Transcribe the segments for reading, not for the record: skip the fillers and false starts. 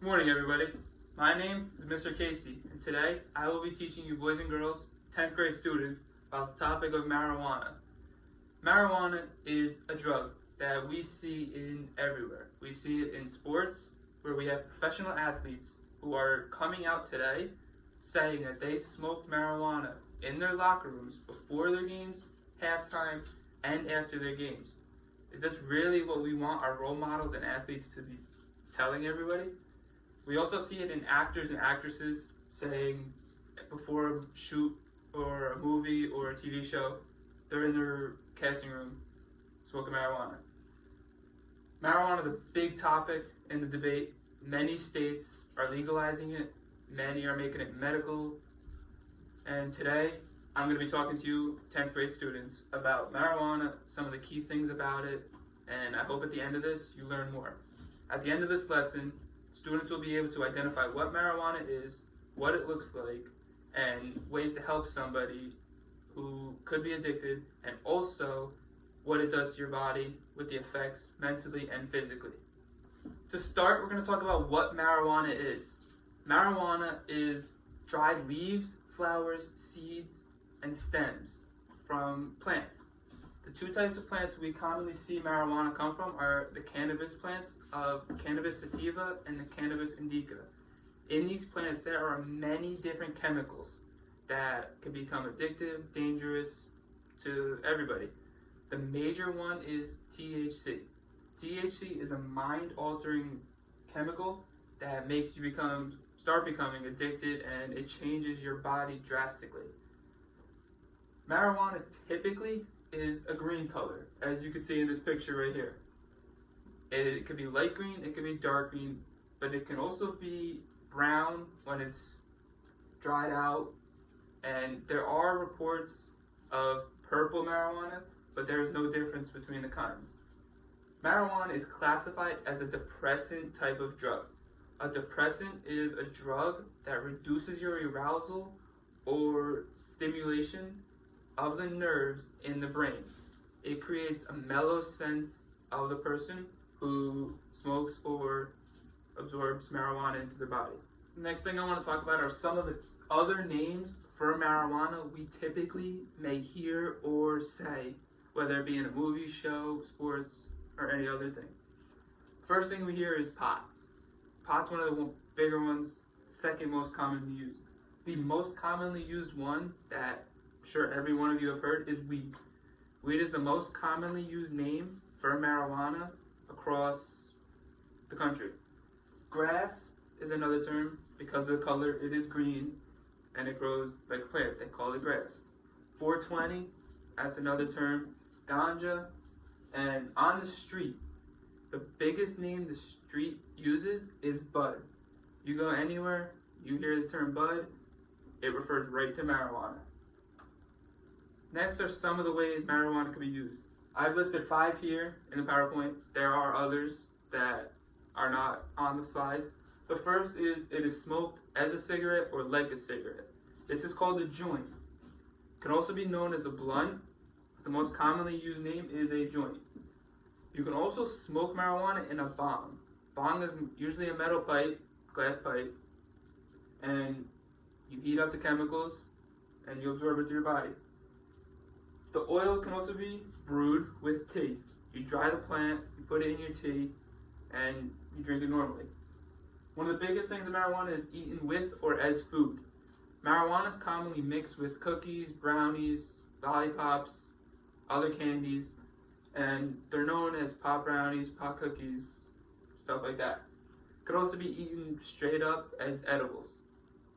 Good morning, everybody. My name is Mr. Casey, and today I will be teaching you boys and girls, 10th grade students, about the topic of marijuana. Marijuana is a drug that we see in everywhere. We see it in sports, where we have professional athletes who are coming out today saying that they smoked marijuana in their locker rooms before their games, halftime, and after their games. Is this really what we want our role models and athletes to be telling everybody? We also see it in actors and actresses saying before a shoot or a movie or a TV show, they're in their casting room smoking marijuana. Marijuana is a big topic in the debate. Many states are legalizing it, many are making it medical, and today I'm going to be talking to you, 10th grade students, about marijuana, some of the key things about it, and I hope at the end of this you learn more. At the end of this lesson, students will be able to identify what marijuana is, what it looks like, and ways to help somebody who could be addicted, and also what it does to your body with the effects mentally and physically. To start, we're going to talk about what marijuana is. Marijuana is dried leaves, flowers, seeds, and stems from plants. The two types of plants we commonly see marijuana come from are the cannabis plants of Cannabis sativa and the Cannabis indica. In these plants, there are many different chemicals that can become addictive, dangerous to everybody. The major one is THC. THC is a mind-altering chemical that makes you start becoming addicted, and it changes your body drastically. Marijuana typically is a green color, as you can see in this picture right here. It could be light green, it could be dark green, but it can also be brown when it's dried out. And there are reports of purple marijuana, but there is no difference between the kinds. Marijuana is classified as a depressant type of drug. A depressant is a drug that reduces your arousal or stimulation of the nerves in the brain. It creates a mellow sense of the person who smokes or absorbs marijuana into their body. The next thing I want to talk about are some of the other names for marijuana we typically may hear or say, whether it be in a movie, show, sports, or any other thing. First thing we hear is pot. Pot's one of the bigger ones, second most commonly used. The most commonly used one that I'm sure every one of you have heard is weed. Weed is the most commonly used name for marijuana across the country. Grass is another term because of the color. It is green and it grows like a plant. They call it grass. 420, that's another term. Ganja. And on the street, the biggest name the street uses is bud. You go anywhere, you hear the term bud, it refers right to marijuana. Next are some of the ways marijuana can be used. I've listed 5 here in the PowerPoint. There are others that are not on the slides. The first is it is smoked as a cigarette or like a cigarette. This is called a joint. It can also be known as a blunt. The most commonly used name is a joint. You can also smoke marijuana in a bong. Bong is usually a metal pipe, glass pipe, and you heat up the chemicals and you absorb it through your body. The oil can also be brewed with tea. You dry the plant, you put it in your tea, and you drink it normally. One of the biggest things of marijuana is eaten with or as food. Marijuana is commonly mixed with cookies, brownies, lollipops, other candies, and they're known as pot brownies, pot cookies, stuff like that. It could also be eaten straight up as edibles.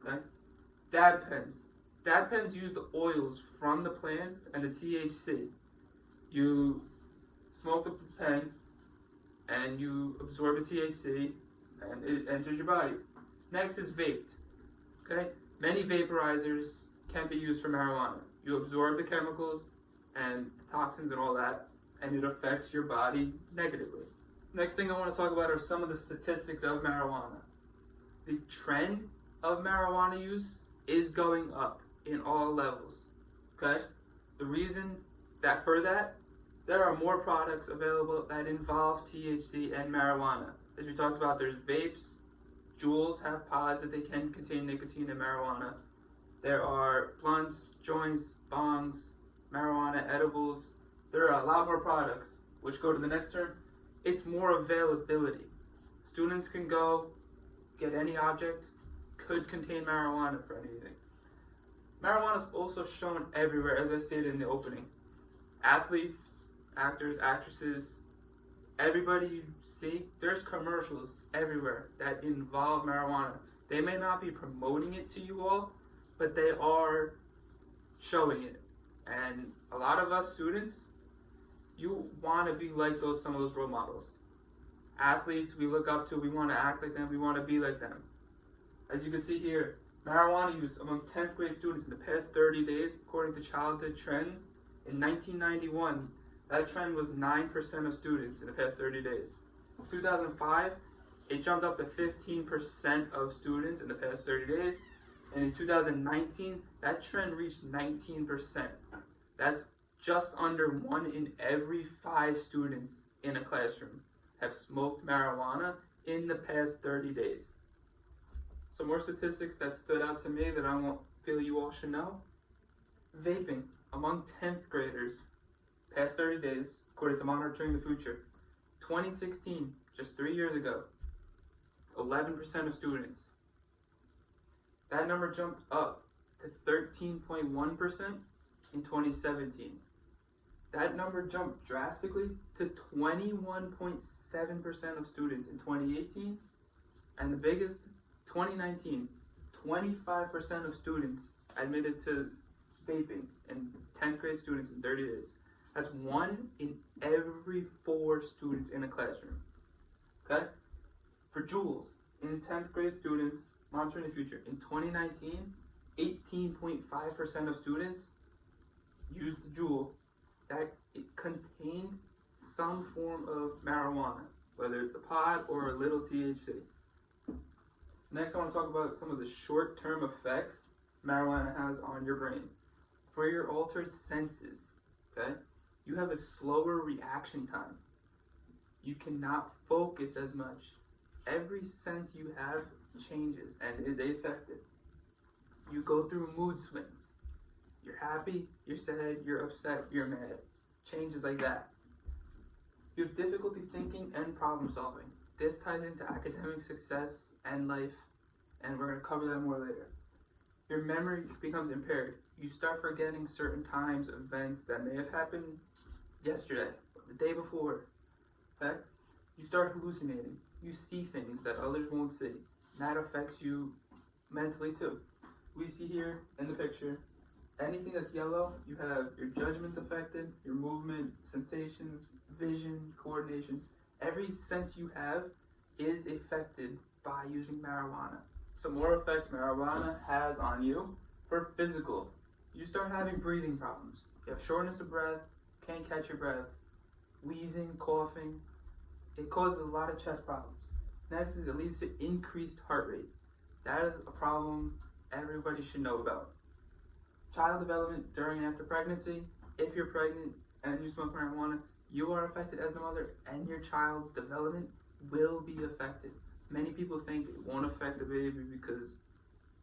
Okay? Dab pens. Dab pens use the oils from the plants and the THC. You smoke the pen and you absorb the THC and it enters your body. Next is vapes. Okay? Many vaporizers can be used for marijuana. You absorb the chemicals and toxins and all that, and it affects your body negatively. Next thing I want to talk about are some of the statistics of marijuana. The trend of marijuana use is going up in all levels. Okay? The reason that for that, there are more products available that involve THC and marijuana. As we talked about, there's vapes, Juuls have pods that they can contain nicotine and marijuana. There are blunts, joints, bongs, marijuana, edibles. There are a lot more products, which go to the next term. It's more availability. Students can go get any object, could contain marijuana for anything. Marijuana is also shown everywhere, as I stated in the opening. Athletes, actors, actresses, everybody you see, there's commercials everywhere that involve marijuana. They may not be promoting it to you all, but they are showing it. And a lot of us students, you want to be like some of those role models. Athletes we look up to, we want to act like them, we want to be like them. As you can see here, marijuana use among 10th grade students in the past 30 days, according to Childhood Trends, in 1991, that trend was 9% of students in the past 30 days. In 2005, it jumped up to 15% of students in the past 30 days. And in 2019, that trend reached 19%. That's just under 1 in every 5 students in a classroom have smoked marijuana in the past 30 days. Some more statistics that stood out to me that I feel you all should know. Vaping among 10th graders, past 30 days, according to Monitoring the Future. 2016, just 3 years ago, 11% of students. That number jumped up to 13.1% in 2017. That number jumped drastically to 21.7% of students in 2018. And the biggest, 2019, 25% of students admitted to vaping in 10th grade students in 30 days. That's 1 in every 4 students in a classroom. Okay? For Juuls, in 10th grade students, Monitoring the Future, in 2019, 18.5% of students used the Juul that it contained some form of marijuana, whether it's a pod or a little THC. Next, I want to talk about some of the short-term effects marijuana has on your brain. For your altered senses, okay, you have a slower reaction time. You cannot focus as much. Every sense you have changes and is affected. You go through mood swings. You're happy, you're sad, you're upset, you're mad. Changes like that. You have difficulty thinking and problem solving. This ties into academic success and life, and we're going to cover that more later. Your memory becomes impaired. You start forgetting certain times, events that may have happened yesterday, the day before. Okay? You start hallucinating. You see things that others won't see. That affects you mentally too. We see here in the picture, anything that's yellow, you have your judgments affected, your movement, sensations, vision, coordination. Every sense you have is affected by using marijuana. Some more effects marijuana has on you. For physical, you start having breathing problems. You have shortness of breath, can't catch your breath, wheezing, coughing. It causes a lot of chest problems. Next is it leads to increased heart rate. That is a problem everybody should know about. Child development during and after pregnancy. If you're pregnant and you smoke marijuana, you are affected as a mother, and your child's development will be affected. Many people think it won't affect the baby because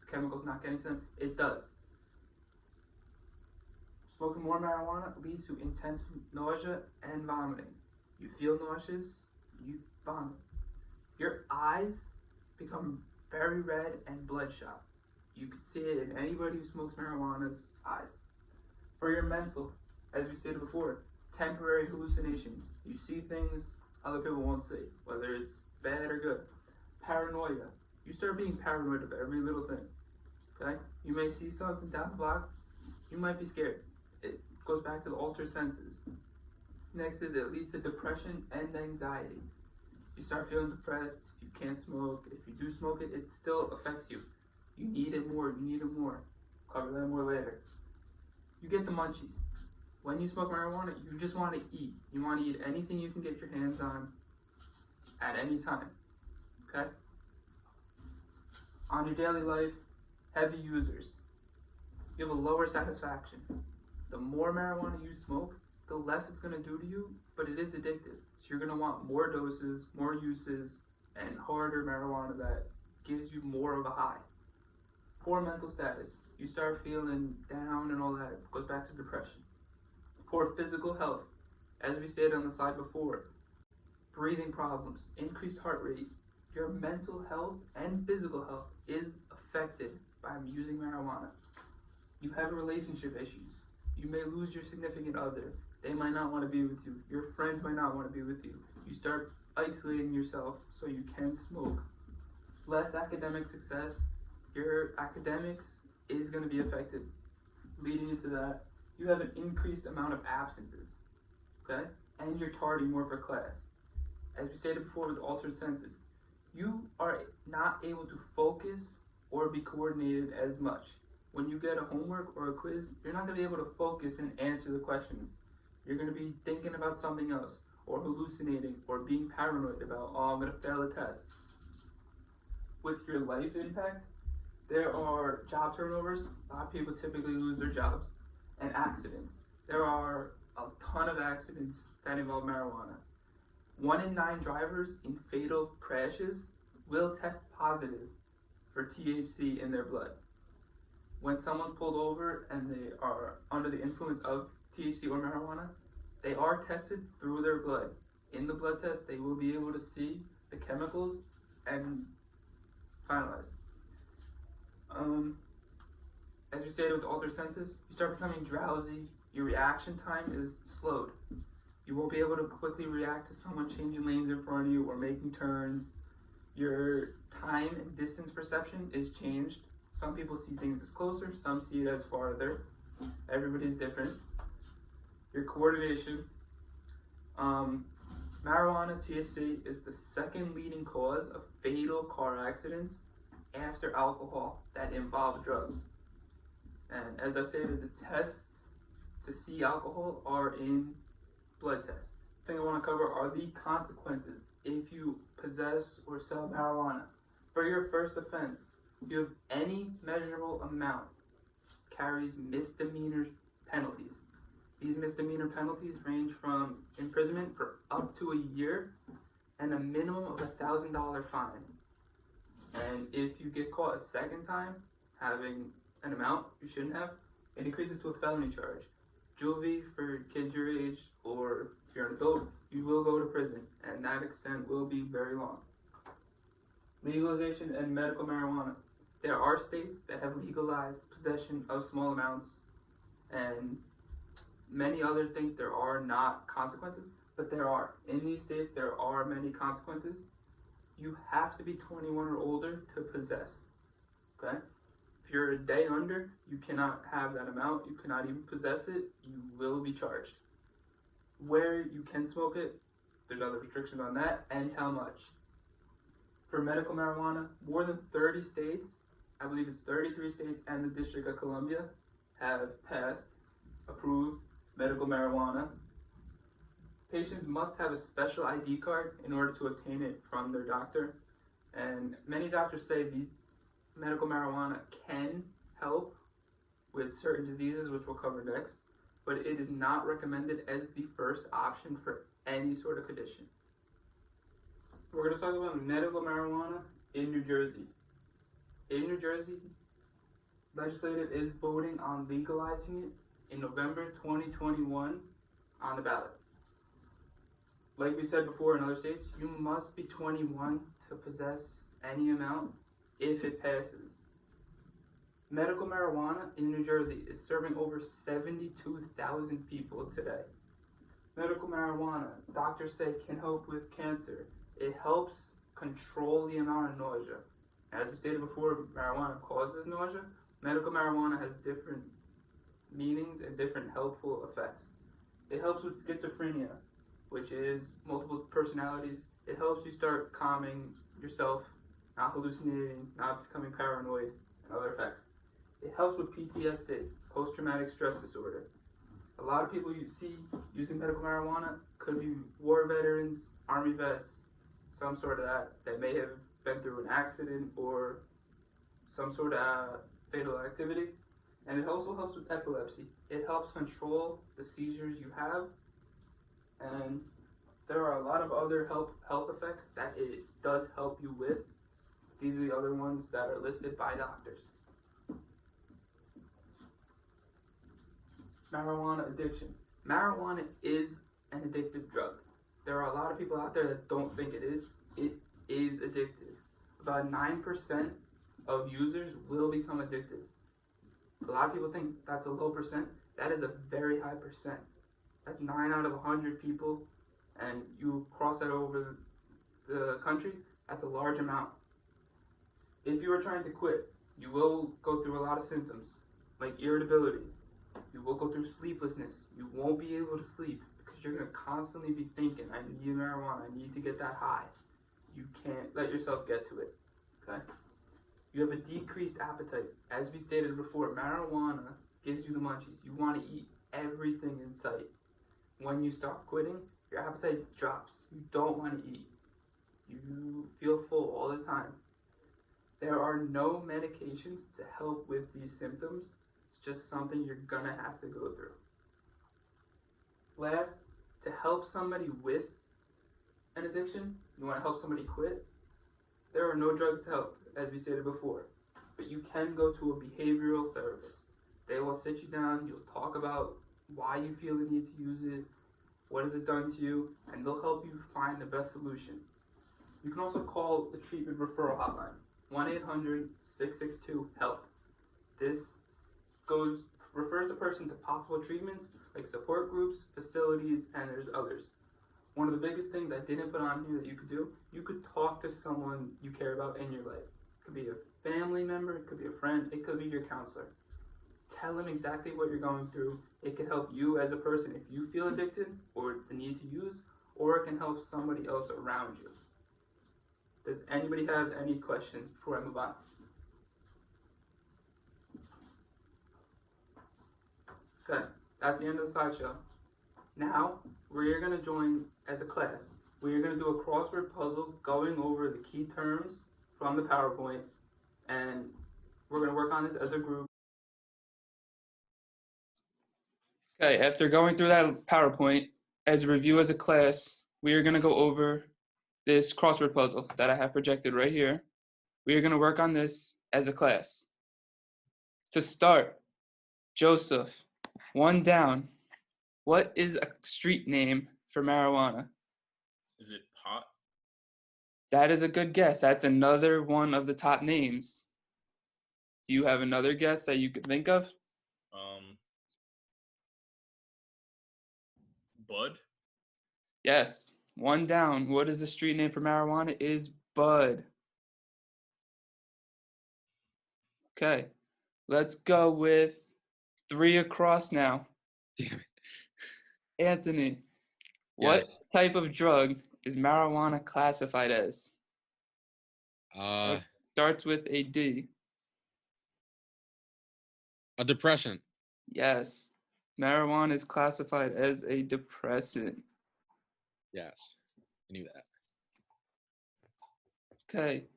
the chemical's not getting to them. It does. Smoking more marijuana leads to intense nausea and vomiting. You feel nauseous, you vomit. Your eyes become very red and bloodshot. You can see it in anybody who smokes marijuana's eyes. For your mental, as we stated before, temporary hallucinations. You see things other people won't see, whether it's bad or good. Paranoia. You start being paranoid of every little thing. Okay? You may see something down the block, you might be scared. It goes back to the altered senses. Next is it leads to depression and anxiety. You start feeling depressed, you can't smoke. If you do smoke it, it still affects you. You need it more, you need it more. Cover that more later. You get the munchies. When you smoke marijuana, you just want to eat. You want to eat anything you can get your hands on at any time. Okay? On your daily life, heavy users. You have a lower satisfaction. The more marijuana you smoke, the less it's going to do to you, but it is addictive. So you're going to want more doses, more uses, and harder marijuana that gives you more of a high. Poor mental status. You start feeling down and all that. It goes back to depression. Poor physical health. As we stated on the slide before, breathing problems, increased heart rate. Your mental health and physical health is affected by using marijuana. You have relationship issues. You may lose your significant other. They might not want to be with you. Your friends might not want to be with you. You start isolating yourself so you can smoke. Less academic success. Your academics is going to be affected. Leading into that, you have an increased amount of absences, okay? And you're tarding more for class. As we stated before with altered senses, you are not able to focus or be coordinated as much. When you get a homework or a quiz, you're not going to be able to focus and answer the questions. You're going to be thinking about something else, or hallucinating, or being paranoid about, oh, I'm going to fail a test. With your life impact, there are job turnovers. A lot of people typically lose their jobs. And accidents. There are a ton of accidents that involve marijuana. 1 in 9 drivers in fatal crashes will test positive for THC in their blood. When someone's pulled over and they are under the influence of THC or marijuana, they are tested through their blood. In the blood test, they will be able to see the chemicals and finalize. As we stated with altered senses, you start becoming drowsy. Your reaction time is slowed. You won't be able to quickly react to someone changing lanes in front of you or making turns. Your time and distance perception is changed. Some people see things as closer, some see it as farther. Everybody's different. Your coordination. Marijuana, THC, is the second leading cause of fatal car accidents after alcohol that involve drugs. And as I stated, the tests to see alcohol are in blood tests. The thing I want to cover are the consequences if you possess or sell marijuana. For your first offense, if you have any measurable amount, carries misdemeanor penalties. These misdemeanor penalties range from imprisonment for up to a year and a minimum of $1,000 fine. And if you get caught a second time having an amount you shouldn't have, it increases to a felony charge. Juvie for kids your age, or if you're an adult, you will go to prison, and that extent will be very long. Legalization and medical marijuana. There are states that have legalized possession of small amounts, and many others think there are not consequences, but there are. In these states, there are many consequences. You have to be 21 or older to possess, okay? If you're a day under, you cannot have that amount, you cannot even possess it, you will be charged. Where you can smoke it, there's other restrictions on that, and how much. For medical marijuana, more than 30 states, I believe it's 33 states and the District of Columbia, have passed, approved medical marijuana. Patients must have a special ID card in order to obtain it from their doctor. And many doctors say these medical marijuana can help with certain diseases, which we'll cover next, but it is not recommended as the first option for any sort of condition. We're going to talk about medical marijuana in New Jersey. In New Jersey, legislative is voting on legalizing it in November 2021 on the ballot. Like we said before in other states, you must be 21 to possess any amount if it passes. Medical marijuana in New Jersey is serving over 72,000 people today. Medical marijuana, doctors say, can help with cancer. It helps control the amount of nausea. As we stated before, marijuana causes nausea. Medical marijuana has different meanings and different helpful effects. It helps with schizophrenia, which is multiple personalities. It helps you start calming yourself, not hallucinating, not becoming paranoid, and other effects. It helps with PTSD, post-traumatic stress disorder. A lot of people you see using medical marijuana could be war veterans, army vets, some sort of that may have been through an accident or some sort of fatal activity. And it also helps with epilepsy. It helps control the seizures you have. And there are a lot of other health effects that it does help you with. These are the other ones that are listed by doctors. Marijuana addiction. Marijuana is an addictive drug. There are a lot of people out there that don't think it is. It is addictive. About 9% of users will become addicted. A lot of people think that's a low percent. That is a very high percent. That's 9 out of 100 people, and you cross that over the country, that's a large amount. If you are trying to quit, you will go through a lot of symptoms, like irritability. You will go through sleeplessness. You won't be able to sleep because you're going to constantly be thinking, I need marijuana, I need to get that high. You can't let yourself get to it, okay? You have a decreased appetite. As we stated before, marijuana gives you the munchies. You want to eat everything in sight. When you stop quitting, your appetite drops. You don't want to eat. You feel full all the time. There are no medications to help with these symptoms. It's just something you're gonna have to go through. Last, to help somebody with an addiction, you want to help somebody quit, there are no drugs to help, as we stated before. But you can go to a behavioral therapist. They will sit you down, you'll talk about why you feel the need to use it, what has it done to you, and they'll help you find the best solution. You can also call the treatment referral hotline, 1-800-662-HELP. This refers the person to possible treatments like support groups, facilities, and there's others. One of the biggest things I didn't put on here that you could do, you could talk to someone you care about in your life. It could be a family member, it could be a friend, it could be your counselor. Tell them exactly what you're going through. It can help you as a person if you feel addicted or the need to use, or it can help somebody else around you. Does anybody have any questions before I move on? Okay, that's the end of the slideshow. Now, we're going to join as a class. We're going to do a crossword puzzle going over the key terms from the PowerPoint, and we're going to work on this as a group. Okay, after going through that PowerPoint, as a review as a class, we are going to go over this crossword puzzle that I have projected right here. We are going to work on this as a class. To start, Joseph, one down. What is a street name for marijuana? Is it pot? That is a good guess. That's another one of the top names. Do you have another guess that you could think of? Bud? Yes. One down. What is the street name for marijuana? It is Bud. Okay. Let's go with 3 across now. Damn it. Anthony, what Yes. type of drug is marijuana classified as? Starts with a D. A depressant. Yes. Marijuana is classified as a depressant. Yes. I knew that. Okay.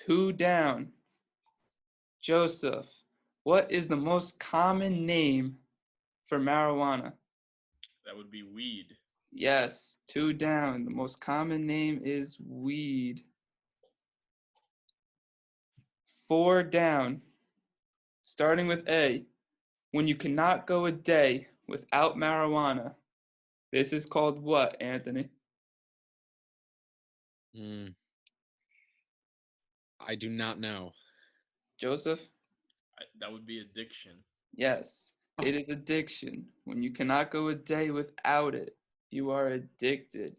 2 down. Joseph, what is the most common name for marijuana? That would be weed. Yes. 2 down. The most common name is weed. 4 down. Starting with A. When you cannot go a day without marijuana, this is called what, Anthony? I do not know. Joseph? That would be addiction. Yes, it is addiction. When you cannot go a day without it, you are addicted.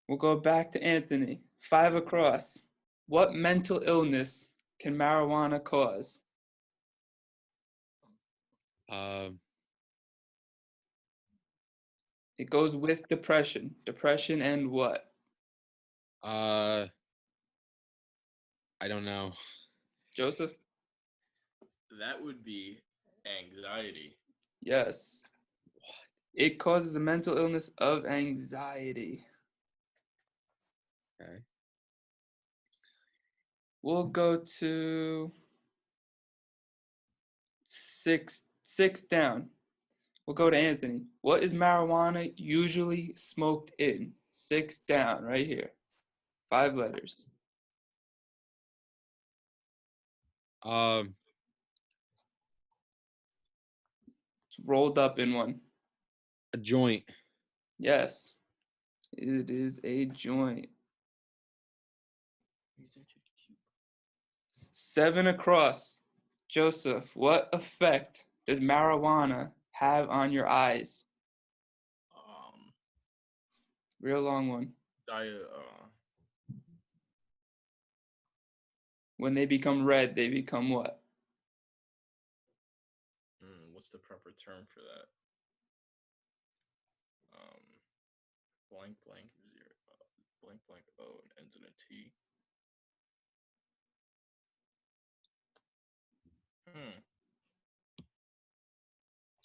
We'll go back to Anthony. 5 across. What mental illness can marijuana cause? It goes with depression. Depression and what? I don't know. Joseph? That would be anxiety. Yes. It causes a mental illness of anxiety. Okay. We'll go to 6 down. We'll go to Anthony. What is marijuana usually smoked in? 6 down, right here. 5 letters. Um, It's rolled up in one. a joint. Yes. It is a joint. 7 across. Joseph, what effect does marijuana have on your eyes? Real long one. When they become red, they become what? What's the proper term for that? Blank blank 0, blank blank O and ends in a T.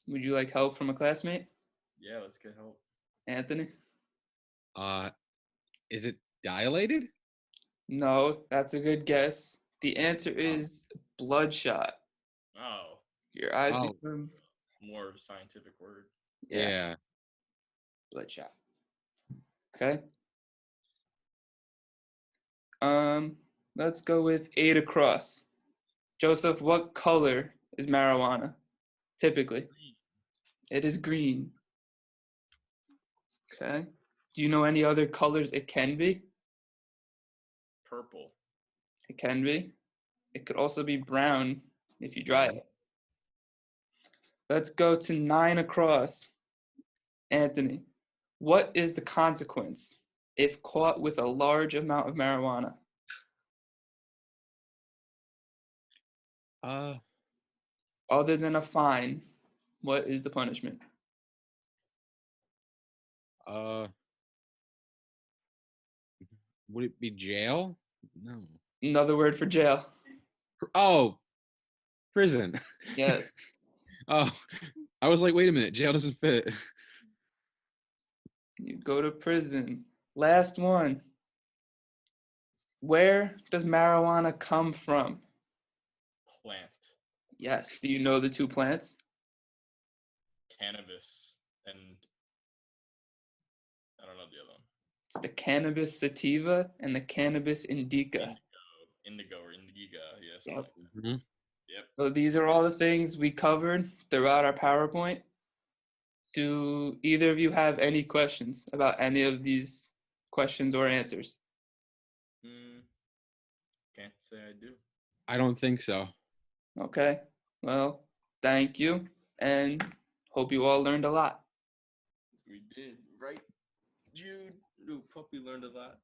Would you like help from a classmate? Yeah, let's get help. Anthony? Is it dilated? No, that's a good guess. The answer is bloodshot. Oh, Your eyes Oh. become more of a scientific word. Yeah. Bloodshot. Okay. Let's go with 8 across. Joseph, what color is marijuana? Typically. It is green. Okay. Do you know any other colors it can be? Purple. It can be. It could also be brown if you dry it. Let's go to 9 across. Anthony, what is the consequence if caught with a large amount of marijuana? Other than a fine, what is the punishment? Would it be jail? No. Another word for jail. Oh, prison. Yes. Oh, I was like, wait a minute, jail doesn't fit. You go to prison. Last one. Where does marijuana come from? Plant. Yes. Do you know the 2 plants? Cannabis and I don't know the other one. It's the cannabis sativa and the cannabis indica. Indigo or indiga, yes. Yep. Like that. Mhm. Yep. So these are all the things we covered throughout our PowerPoint. Do either of you have any questions about any of these questions or answers? Can't say I do. I don't think so. Okay. Well, thank you, and hope you all learned a lot. We did, right? Jude, new puppy learned a lot.